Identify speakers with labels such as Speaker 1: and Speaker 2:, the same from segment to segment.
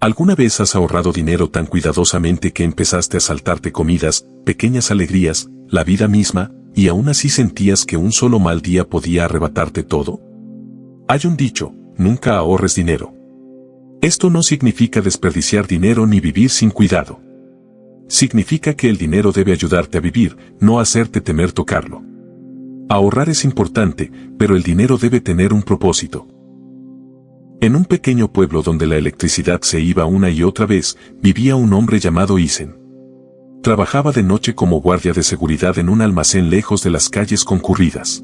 Speaker 1: ¿Alguna vez has ahorrado dinero tan cuidadosamente que empezaste a saltarte comidas, pequeñas alegrías, la vida misma, y aún así sentías que un solo mal día podía arrebatarte todo? Hay un dicho: nunca ahorres dinero. Esto no significa desperdiciar dinero ni vivir sin cuidado. Significa que el dinero debe ayudarte a vivir, no hacerte temer tocarlo. Ahorrar es importante, pero el dinero debe tener un propósito. En un pequeño pueblo donde la electricidad se iba una y otra vez, vivía un hombre llamado Isen. Trabajaba de noche como guardia de seguridad en un almacén lejos de las calles concurridas.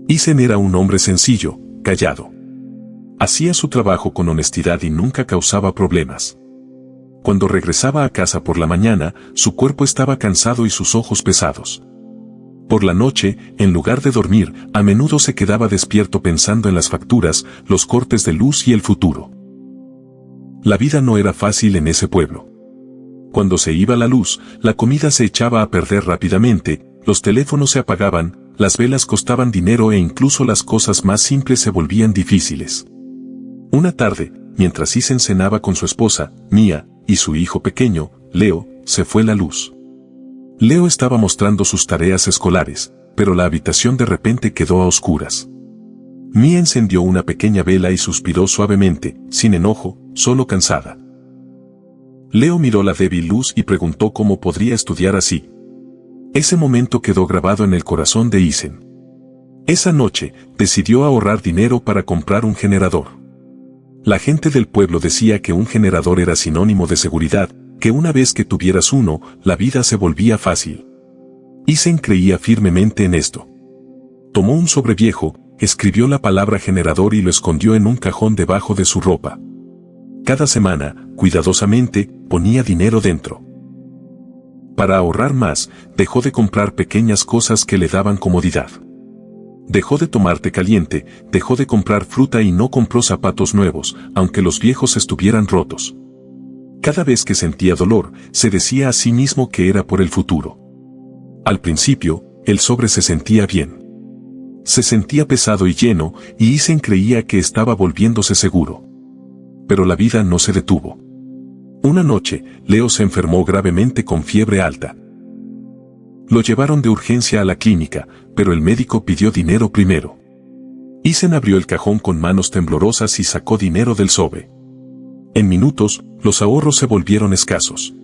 Speaker 1: Isen era un hombre sencillo, callado. Hacía su trabajo con honestidad y nunca causaba problemas. Cuando regresaba a casa por la mañana, su cuerpo estaba cansado y sus ojos pesados. Por la noche, en lugar de dormir, a menudo se quedaba despierto pensando en las facturas, los cortes de luz y el futuro. La vida no era fácil en ese pueblo. Cuando se iba la luz, la comida se echaba a perder rápidamente, los teléfonos se apagaban, las velas costaban dinero e incluso las cosas más simples se volvían difíciles. Una tarde, mientras Isen cenaba con su esposa, Mia, y su hijo pequeño, Leo, se fue la luz. Leo estaba mostrando sus tareas escolares, pero la habitación de repente quedó a oscuras. Mia encendió una pequeña vela y suspiró suavemente, sin enojo, solo cansada. Leo miró la débil luz y preguntó cómo podría estudiar así. Ese momento quedó grabado en el corazón de Isen. Esa noche, decidió ahorrar dinero para comprar un generador. La gente del pueblo decía que un generador era sinónimo de seguridad, que una vez que tuvieras uno, la vida se volvía fácil. Isen creía firmemente en esto. Tomó un sobre viejo, escribió la palabra generador y lo escondió en un cajón debajo de su ropa. Cada semana, cuidadosamente, ponía dinero dentro. Para ahorrar más, dejó de comprar pequeñas cosas que le daban comodidad. Dejó de tomar té caliente, dejó de comprar fruta y no compró zapatos nuevos, aunque los viejos estuvieran rotos. Cada vez que sentía dolor, se decía a sí mismo que era por el futuro. Al principio, el sobre se sentía bien. Se sentía pesado y lleno, y Isen creía que estaba volviéndose seguro. Pero la vida no se detuvo. Una noche, Leo se enfermó gravemente con fiebre alta. Lo llevaron de urgencia a la clínica, pero el médico pidió dinero primero. Isen abrió el cajón con manos temblorosas y sacó dinero del sobre. En minutos, los ahorros se volvieron escasos.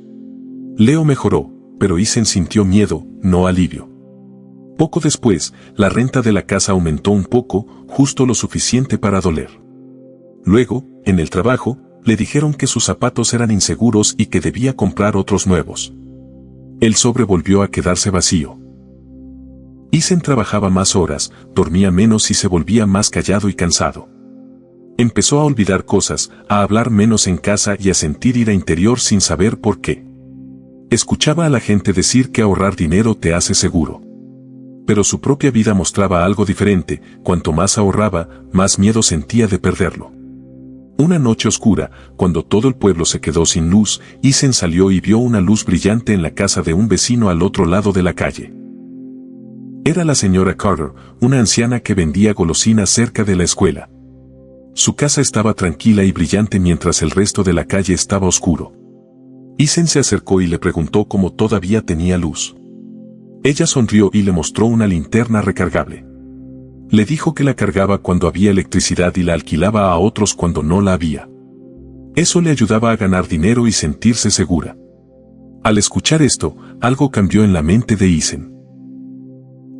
Speaker 1: Leo mejoró, pero Isen sintió miedo, no alivio. Poco después, la renta de la casa aumentó un poco, justo lo suficiente para doler. Luego, en el trabajo, le dijeron que sus zapatos eran inseguros y que debía comprar otros nuevos. El sobre volvió a quedarse vacío. Isen trabajaba más horas, dormía menos y se volvía más callado y cansado. Empezó a olvidar cosas, a hablar menos en casa y a sentir ira interior sin saber por qué. Escuchaba a la gente decir que ahorrar dinero te hace seguro. Pero su propia vida mostraba algo diferente: cuanto más ahorraba, más miedo sentía de perderlo. Una noche oscura, cuando todo el pueblo se quedó sin luz, Isen salió y vio una luz brillante en la casa de un vecino al otro lado de la calle. Era la señora Carter, una anciana que vendía golosinas cerca de la escuela. Su casa estaba tranquila y brillante mientras el resto de la calle estaba oscuro. Isen se acercó y le preguntó cómo todavía tenía luz. Ella sonrió y le mostró una linterna recargable. Le dijo que la cargaba cuando había electricidad y la alquilaba a otros cuando no la había. Eso le ayudaba a ganar dinero y sentirse segura. Al escuchar esto, algo cambió en la mente de Isen.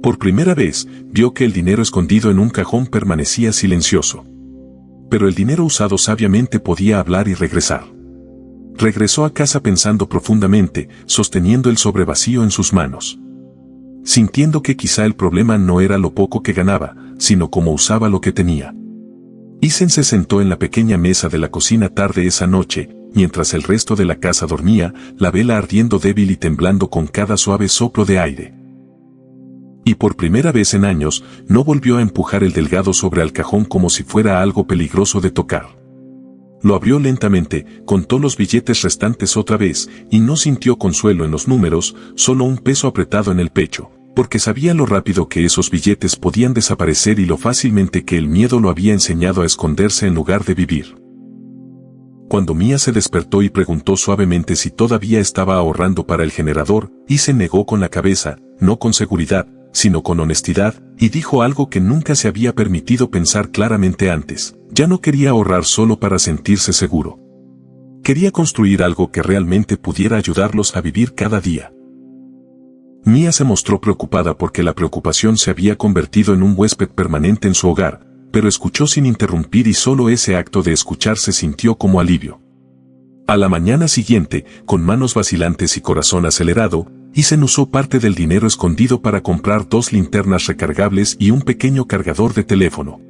Speaker 1: Por primera vez, vio que el dinero escondido en un cajón permanecía silencioso. Pero el dinero usado sabiamente podía hablar y regresar. Regresó a casa pensando profundamente, sosteniendo el sobre vacío en sus manos. Sintiendo que quizá el problema no era lo poco que ganaba, sino cómo usaba lo que tenía. Isen se sentó en la pequeña mesa de la cocina tarde esa noche, mientras el resto de la casa dormía, la vela ardiendo débil y temblando con cada suave soplo de aire. Y por primera vez en años, no volvió a empujar el delgado sobre al cajón como si fuera algo peligroso de tocar. Lo abrió lentamente, contó los billetes restantes otra vez, y no sintió consuelo en los números, solo un peso apretado en el pecho, porque sabía lo rápido que esos billetes podían desaparecer y lo fácilmente que el miedo lo había enseñado a esconderse en lugar de vivir. Cuando Mía se despertó y preguntó suavemente si todavía estaba ahorrando para el generador, y se negó con la cabeza, no con seguridad, sino con honestidad, y dijo algo que nunca se había permitido pensar claramente antes. Ya no quería ahorrar solo para sentirse seguro. Quería construir algo que realmente pudiera ayudarlos a vivir cada día. Mía se mostró preocupada porque la preocupación se había convertido en un huésped permanente en su hogar, pero escuchó sin interrumpir y solo ese acto de escuchar se sintió como alivio. A la mañana siguiente, con manos vacilantes y corazón acelerado, Isen usó parte del dinero escondido para comprar 2 linternas recargables y un pequeño cargador de teléfono.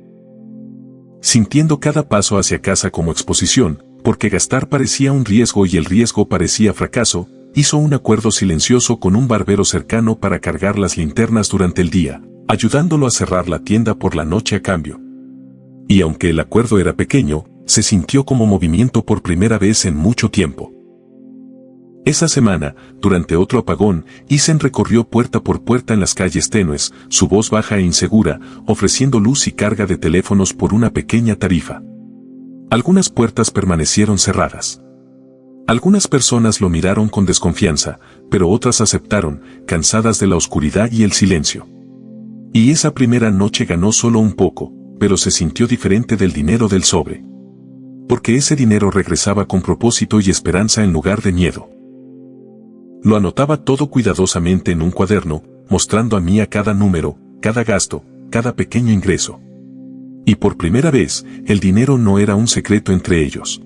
Speaker 1: Sintiendo cada paso hacia casa como exposición, porque gastar parecía un riesgo y el riesgo parecía fracaso, hizo un acuerdo silencioso con un barbero cercano para cargar las linternas durante el día, ayudándolo a cerrar la tienda por la noche a cambio. Y aunque el acuerdo era pequeño, se sintió como movimiento por primera vez en mucho tiempo. Esa semana, durante otro apagón, Isen recorrió puerta por puerta en las calles tenues, su voz baja e insegura, ofreciendo luz y carga de teléfonos por una pequeña tarifa. Algunas puertas permanecieron cerradas. Algunas personas lo miraron con desconfianza, pero otras aceptaron, cansadas de la oscuridad y el silencio. Y esa primera noche ganó solo un poco, pero se sintió diferente del dinero del sobre. Porque ese dinero regresaba con propósito y esperanza en lugar de miedo. Lo anotaba todo cuidadosamente en un cuaderno, mostrando a Mía cada número, cada gasto, cada pequeño ingreso. Y por primera vez, el dinero no era un secreto entre ellos.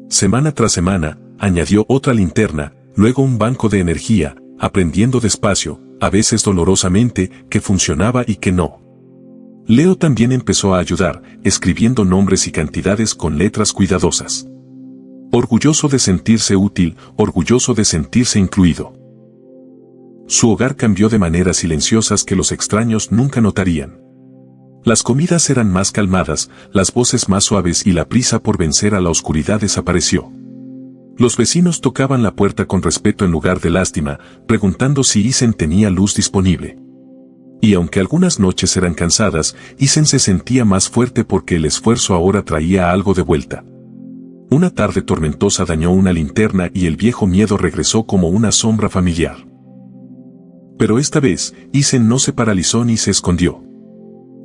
Speaker 1: Semana tras semana, añadió otra linterna, luego un banco de energía, aprendiendo despacio, a veces dolorosamente, que funcionaba y que no. Leo también empezó a ayudar, escribiendo nombres y cantidades con letras cuidadosas. Orgulloso de sentirse útil, orgulloso de sentirse incluido. Su hogar cambió de maneras silenciosas que los extraños nunca notarían. Las comidas eran más calmadas, las voces más suaves y la prisa por vencer a la oscuridad desapareció. Los vecinos tocaban la puerta con respeto en lugar de lástima, preguntando si Isen tenía luz disponible. Y aunque algunas noches eran cansadas, Isen se sentía más fuerte porque el esfuerzo ahora traía algo de vuelta. Una tarde tormentosa dañó una linterna y el viejo miedo regresó como una sombra familiar. Pero esta vez, Isen no se paralizó ni se escondió.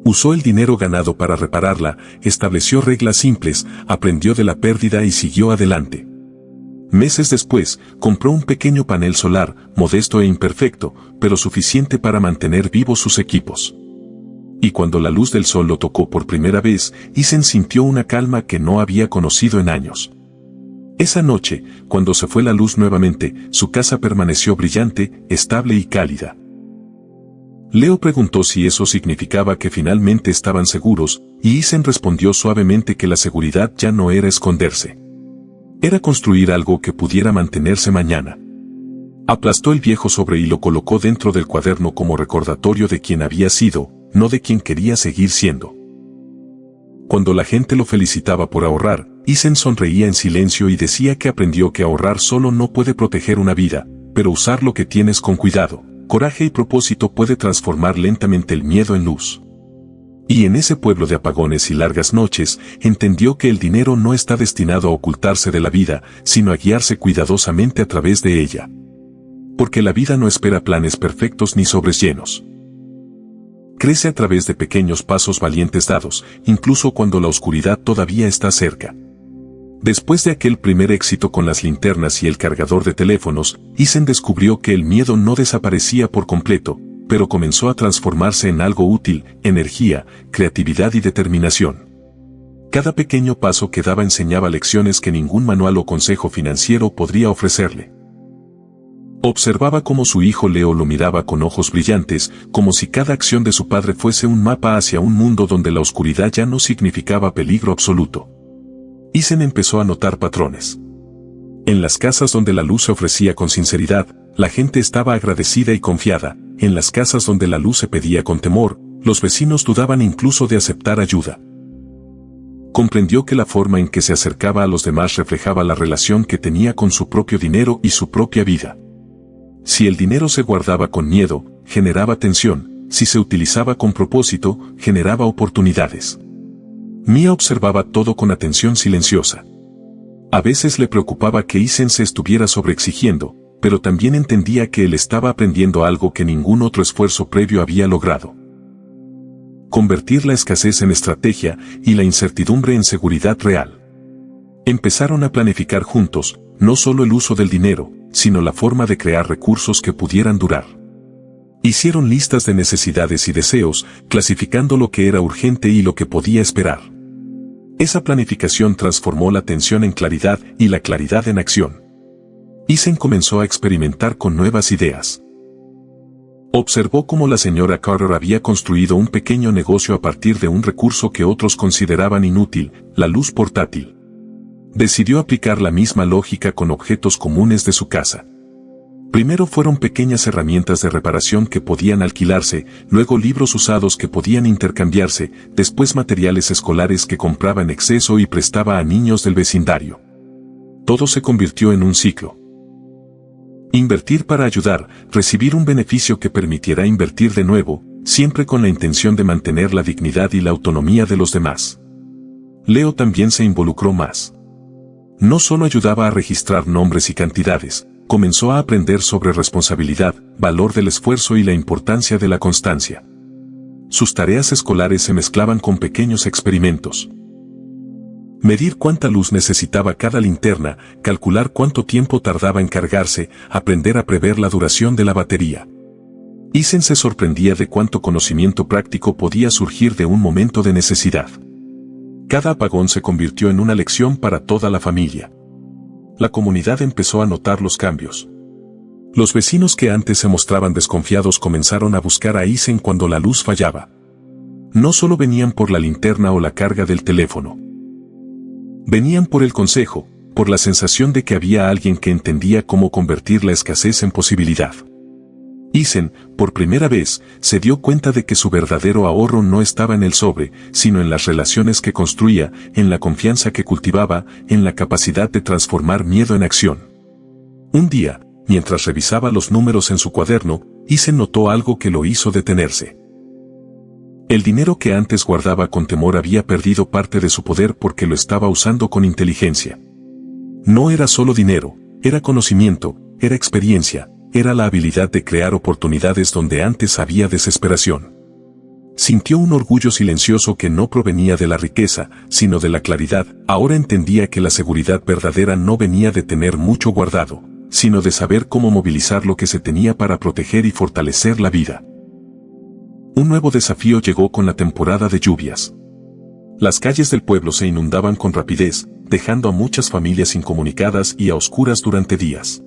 Speaker 1: Usó el dinero ganado para repararla, estableció reglas simples, aprendió de la pérdida y siguió adelante. Meses después, compró un pequeño panel solar, modesto e imperfecto, pero suficiente para mantener vivos sus equipos. Y cuando la luz del sol lo tocó por primera vez, Isen sintió una calma que no había conocido en años. Esa noche, cuando se fue la luz nuevamente, su casa permaneció brillante, estable y cálida. Leo preguntó si eso significaba que finalmente estaban seguros, y Isen respondió suavemente que la seguridad ya no era esconderse. Era construir algo que pudiera mantenerse mañana. Aplastó el viejo sobre y lo colocó dentro del cuaderno como recordatorio de quien había sido, no de quien quería seguir siendo. Cuando la gente lo felicitaba por ahorrar, Isen sonreía en silencio y decía que aprendió que ahorrar solo no puede proteger una vida, pero usar lo que tienes con cuidado, coraje y propósito puede transformar lentamente el miedo en luz. Y en ese pueblo de apagones y largas noches, entendió que el dinero no está destinado a ocultarse de la vida, sino a guiarse cuidadosamente a través de ella. Porque la vida no espera planes perfectos ni sobres llenos. Crece a través de pequeños pasos valientes dados, incluso cuando la oscuridad todavía está cerca. Después de aquel primer éxito con las linternas y el cargador de teléfonos, Isen descubrió que el miedo no desaparecía por completo, pero comenzó a transformarse en algo útil, energía, creatividad y determinación. Cada pequeño paso que daba enseñaba lecciones que ningún manual o consejo financiero podría ofrecerle. Observaba cómo su hijo Leo lo miraba con ojos brillantes, como si cada acción de su padre fuese un mapa hacia un mundo donde la oscuridad ya no significaba peligro absoluto. Isen empezó a notar patrones. En las casas donde la luz se ofrecía con sinceridad, la gente estaba agradecida y confiada. En las casas donde la luz se pedía con temor, los vecinos dudaban incluso de aceptar ayuda. Comprendió que la forma en que se acercaba a los demás reflejaba la relación que tenía con su propio dinero y su propia vida. Si el dinero se guardaba con miedo, generaba tensión, si se utilizaba con propósito, generaba oportunidades. Mía observaba todo con atención silenciosa. A veces le preocupaba que Isen se estuviera sobreexigiendo, pero también entendía que él estaba aprendiendo algo que ningún otro esfuerzo previo había logrado. Convertir la escasez en estrategia y la incertidumbre en seguridad real. Empezaron a planificar juntos, no solo el uso del dinero, sino la forma de crear recursos que pudieran durar. Hicieron listas de necesidades y deseos, clasificando lo que era urgente y lo que podía esperar. Esa planificación transformó la tensión en claridad y la claridad en acción. Isen comenzó a experimentar con nuevas ideas. Observó cómo la señora Carter había construido un pequeño negocio a partir de un recurso que otros consideraban inútil, la luz portátil. Decidió aplicar la misma lógica con objetos comunes de su casa. Primero fueron pequeñas herramientas de reparación que podían alquilarse, luego libros usados que podían intercambiarse, después materiales escolares que compraba en exceso y prestaba a niños del vecindario. Todo se convirtió en un ciclo. Invertir para ayudar, recibir un beneficio que permitiera invertir de nuevo, siempre con la intención de mantener la dignidad y la autonomía de los demás. Leo también se involucró más. No solo ayudaba a registrar nombres y cantidades, comenzó a aprender sobre responsabilidad, valor del esfuerzo y la importancia de la constancia. Sus tareas escolares se mezclaban con pequeños experimentos. Medir cuánta luz necesitaba cada linterna, calcular cuánto tiempo tardaba en cargarse, aprender a prever la duración de la batería. Isen se sorprendía de cuánto conocimiento práctico podía surgir de un momento de necesidad. Cada apagón se convirtió en una lección para toda la familia. La comunidad empezó a notar los cambios. Los vecinos que antes se mostraban desconfiados comenzaron a buscar a Isen cuando la luz fallaba. No solo venían por la linterna o la carga del teléfono. Venían por el consejo, por la sensación de que había alguien que entendía cómo convertir la escasez en posibilidad. Isen, por primera vez, se dio cuenta de que su verdadero ahorro no estaba en el sobre, sino en las relaciones que construía, en la confianza que cultivaba, en la capacidad de transformar miedo en acción. Un día, mientras revisaba los números en su cuaderno, Isen notó algo que lo hizo detenerse. El dinero que antes guardaba con temor había perdido parte de su poder porque lo estaba usando con inteligencia. No era solo dinero, era conocimiento, era experiencia, era la habilidad de crear oportunidades donde antes había desesperación. Sintió un orgullo silencioso que no provenía de la riqueza, sino de la claridad. Ahora entendía que la seguridad verdadera no venía de tener mucho guardado, sino de saber cómo movilizar lo que se tenía para proteger y fortalecer la vida. Un nuevo desafío llegó con la temporada de lluvias. Las calles del pueblo se inundaban con rapidez, dejando a muchas familias incomunicadas y a oscuras durante días.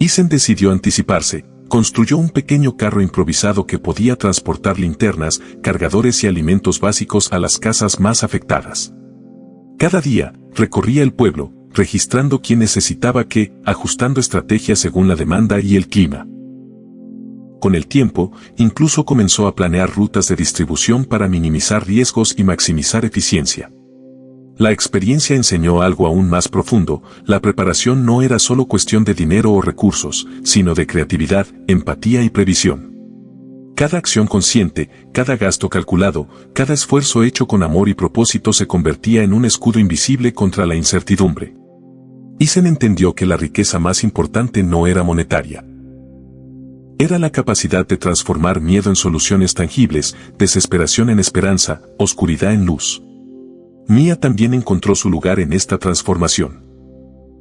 Speaker 1: Isen decidió anticiparse, construyó un pequeño carro improvisado que podía transportar linternas, cargadores y alimentos básicos a las casas más afectadas. Cada día, recorría el pueblo, registrando quién necesitaba qué, ajustando estrategias según la demanda y el clima. Con el tiempo, incluso comenzó a planear rutas de distribución para minimizar riesgos y maximizar eficiencia. La experiencia enseñó algo aún más profundo: la preparación no era solo cuestión de dinero o recursos, sino de creatividad, empatía y previsión. Cada acción consciente, cada gasto calculado, cada esfuerzo hecho con amor y propósito se convertía en un escudo invisible contra la incertidumbre. Isen entendió que la riqueza más importante no era monetaria. Era la capacidad de transformar miedo en soluciones tangibles, desesperación en esperanza, oscuridad en luz. Mia también encontró su lugar en esta transformación.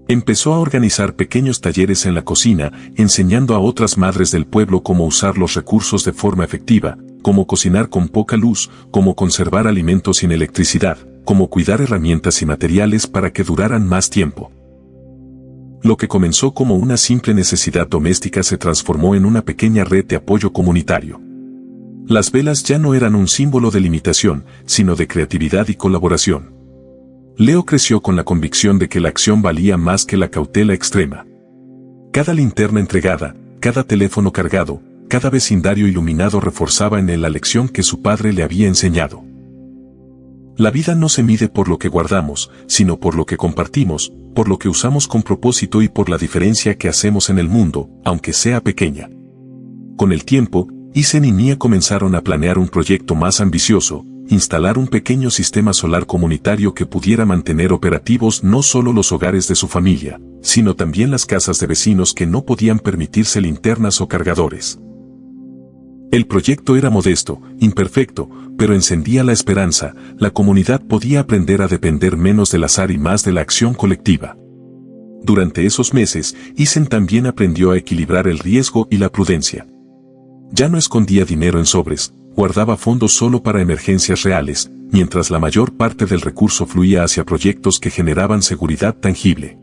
Speaker 1: Empezó a organizar pequeños talleres en la cocina, enseñando a otras madres del pueblo cómo usar los recursos de forma efectiva, cómo cocinar con poca luz, cómo conservar alimentos sin electricidad, cómo cuidar herramientas y materiales para que duraran más tiempo. Lo que comenzó como una simple necesidad doméstica se transformó en una pequeña red de apoyo comunitario. Las velas ya no eran un símbolo de limitación, sino de creatividad y colaboración. Leo creció con la convicción de que la acción valía más que la cautela extrema. Cada linterna entregada, cada teléfono cargado, cada vecindario iluminado reforzaba en él la lección que su padre le había enseñado. La vida no se mide por lo que guardamos, sino por lo que compartimos, por lo que usamos con propósito y por la diferencia que hacemos en el mundo, aunque sea pequeña. Con el tiempo, Isen y Mia comenzaron a planear un proyecto más ambicioso: instalar un pequeño sistema solar comunitario que pudiera mantener operativos no solo los hogares de su familia, sino también las casas de vecinos que no podían permitirse linternas o cargadores. El proyecto era modesto, imperfecto, pero encendía la esperanza. La comunidad podía aprender a depender menos del azar y más de la acción colectiva. Durante esos meses, Isen también aprendió a equilibrar el riesgo y la prudencia. Ya no escondía dinero en sobres, guardaba fondos solo para emergencias reales, mientras la mayor parte del recurso fluía hacia proyectos que generaban seguridad tangible.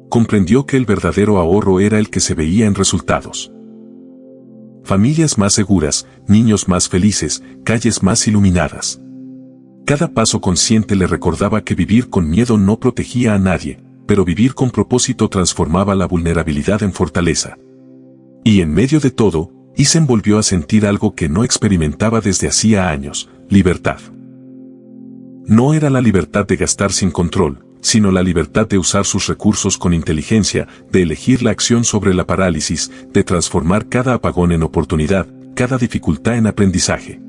Speaker 1: Comprendió que el verdadero ahorro era el que se veía en resultados. Familias más seguras, niños más felices, calles más iluminadas. Cada paso consciente le recordaba que vivir con miedo no protegía a nadie, pero vivir con propósito transformaba la vulnerabilidad en fortaleza. Y en medio de todo, Isen volvió a sentir algo que no experimentaba desde hacía años: libertad. No era la libertad de gastar sin control, sino la libertad de usar sus recursos con inteligencia, de elegir la acción sobre la parálisis, de transformar cada apagón en oportunidad, cada dificultad en aprendizaje.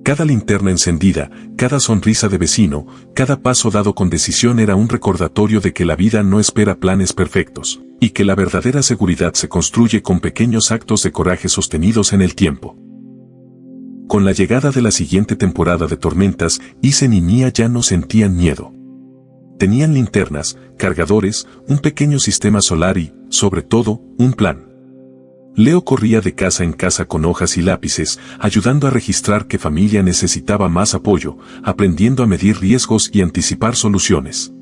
Speaker 1: Cada linterna encendida, cada sonrisa de vecino, cada paso dado con decisión era un recordatorio de que la vida no espera planes perfectos, y que la verdadera seguridad se construye con pequeños actos de coraje sostenidos en el tiempo. Con la llegada de la siguiente temporada de tormentas, Isen y Mia ya no sentían miedo. Tenían linternas, cargadores, un pequeño sistema solar y, sobre todo, un plan. Leo corría de casa en casa con hojas y lápices, ayudando a registrar qué familia necesitaba más apoyo, aprendiendo a medir riesgos y anticipar soluciones.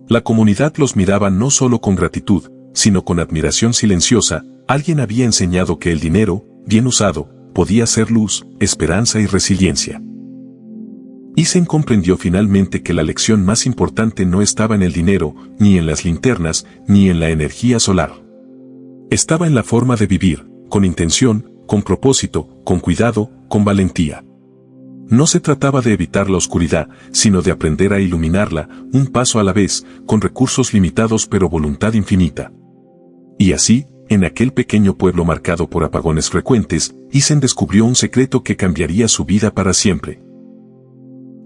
Speaker 1: La comunidad los miraba no solo con gratitud, sino con admiración silenciosa. Alguien había enseñado que el dinero, bien usado, podía ser luz, esperanza y resiliencia. Isen comprendió finalmente que la lección más importante no estaba en el dinero, ni en las linternas, ni en la energía solar. Estaba en la forma de vivir, con intención, con propósito, con cuidado, con valentía. No se trataba de evitar la oscuridad, sino de aprender a iluminarla, un paso a la vez, con recursos limitados pero voluntad infinita. Y así, en aquel pequeño pueblo marcado por apagones frecuentes, Isen descubrió un secreto que cambiaría su vida para siempre.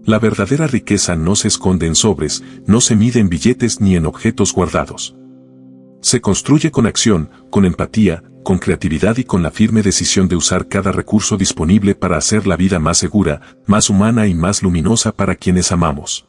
Speaker 1: La verdadera riqueza no se esconde en sobres, no se mide en billetes ni en objetos guardados. Se construye con acción, con empatía, con creatividad y con la firme decisión de usar cada recurso disponible para hacer la vida más segura, más humana y más luminosa para quienes amamos.